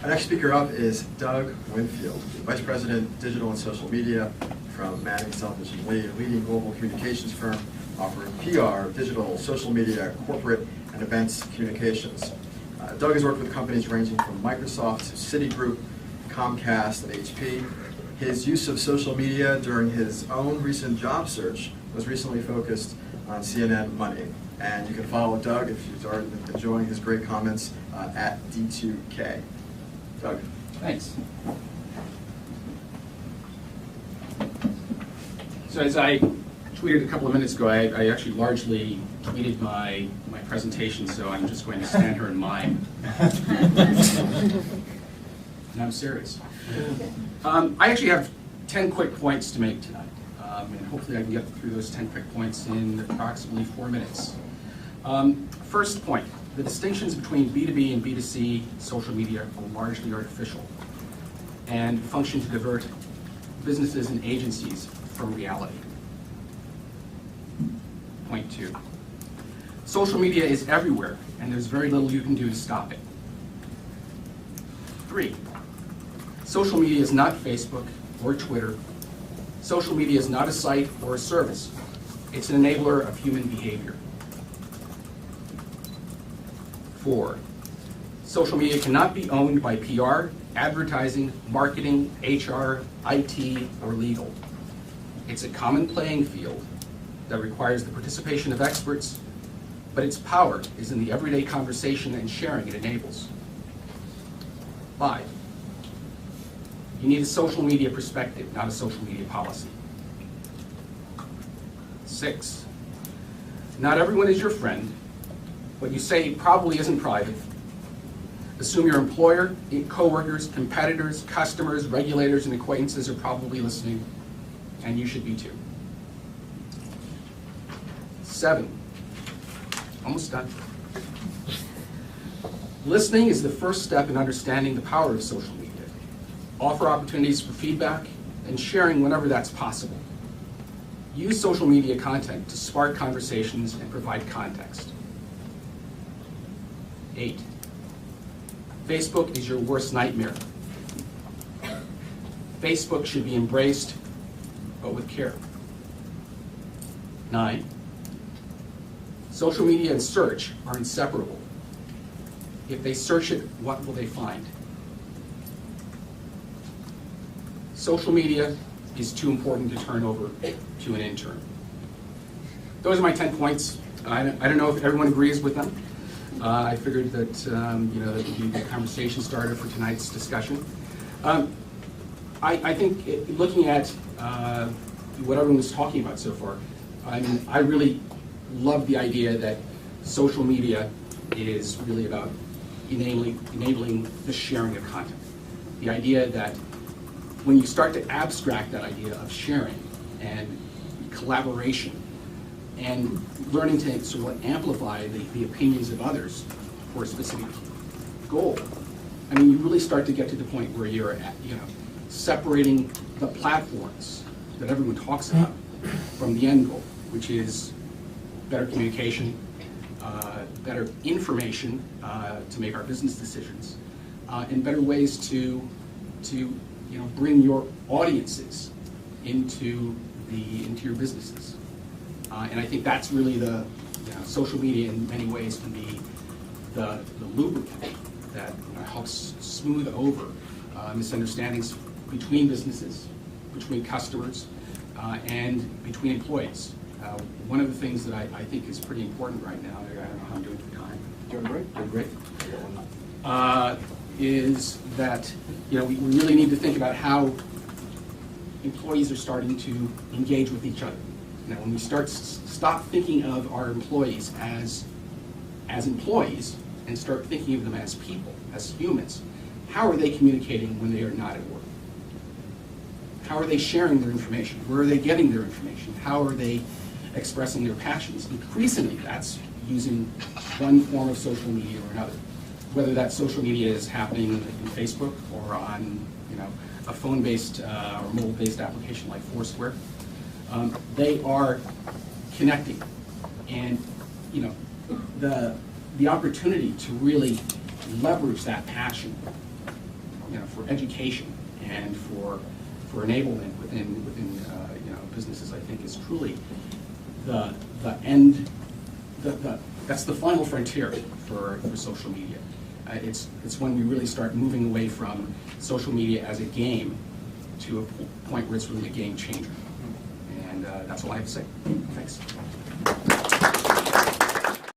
Our next speaker up is Doug Winfield, Vice President, Digital and Social Media from Manning Selfish & Lee, a leading global communications firm offering PR, digital, social media, corporate, and events communications. Doug has worked with companies ranging from Microsoft to Citigroup, Comcast, and HP. His use of social media during his own recent job search was recently focused on CNN Money. And you can follow Doug if you've already been enjoying his great comments at D2K. Doug. Thanks. So as I tweeted a couple of minutes ago, I actually largely tweeted my presentation, so I'm just going to stand here and mime. And I'm serious. I actually have 10 quick points to make tonight, and hopefully I can get through those 10 quick points in approximately 4 minutes. First point, the distinctions between B2B and B2C social media are largely artificial and function to divert businesses and agencies from reality. Point 2, social media is everywhere and there's very little you can do to stop it. 3, social media is not Facebook or Twitter. Social media is not a site or a service. It's an enabler of human behavior. 4, social media cannot be owned by PR, advertising, marketing, HR, IT, or legal. It's a common playing field that requires the participation of experts, but its power is in the everyday conversation and sharing it enables. 5, you need a social media perspective, not a social media policy. 6, not everyone is your friend. What you say probably isn't private. Assume your employer, coworkers, competitors, customers, regulators, and acquaintances are probably listening, and you should be too. 7, almost done. Listening is the first step in understanding the power of social media. Offer opportunities for feedback and sharing whenever that's possible. Use social media content to spark conversations and provide context. 8, Facebook is your worst nightmare. Facebook should be embraced, but with care. 9, social media and search are inseparable. If they search it, what will they find? Social media is too important to turn over to an intern. Those are my 10 points. I don't know if everyone agrees with them. I figured that that would be the conversation starter for tonight's discussion. I think looking at what everyone was talking about so far, I really love the idea that social media is really about enabling the sharing of content. The idea that when you start to abstract that idea of sharing and collaboration and learning to sort of amplify the opinions of others for a specific goal, you really start to get to the point where you're at, separating the platforms that everyone talks about from the end goal, which is better communication, better information to make our business decisions, and better ways to bring your audiences into your businesses. And I think that's really the social media in many ways can be the lubricant that helps smooth over misunderstandings between businesses, between customers, and between employees. One of the things that I think is pretty important right now, I don't know how I'm doing for time. Doing great. Doing great. Is that we really need to think about how employees are starting to engage with each other. Now, when we stop thinking of our employees as employees and start thinking of them as people, as humans, how are they communicating when they are not at work? How are they sharing their information? Where are they getting their information? How are they expressing their passions? Increasingly, that's using one form of social media or another. Whether that social media is happening in Facebook or on a phone-based or mobile-based application like Foursquare, they are connecting, and the opportunity to really leverage that passion for education and for enablement within businesses, I think is truly the end. That's the final frontier for social media. It's when we really start moving away from social media as a game to a point where it's really a game changer. And that's all I have to say. Thanks.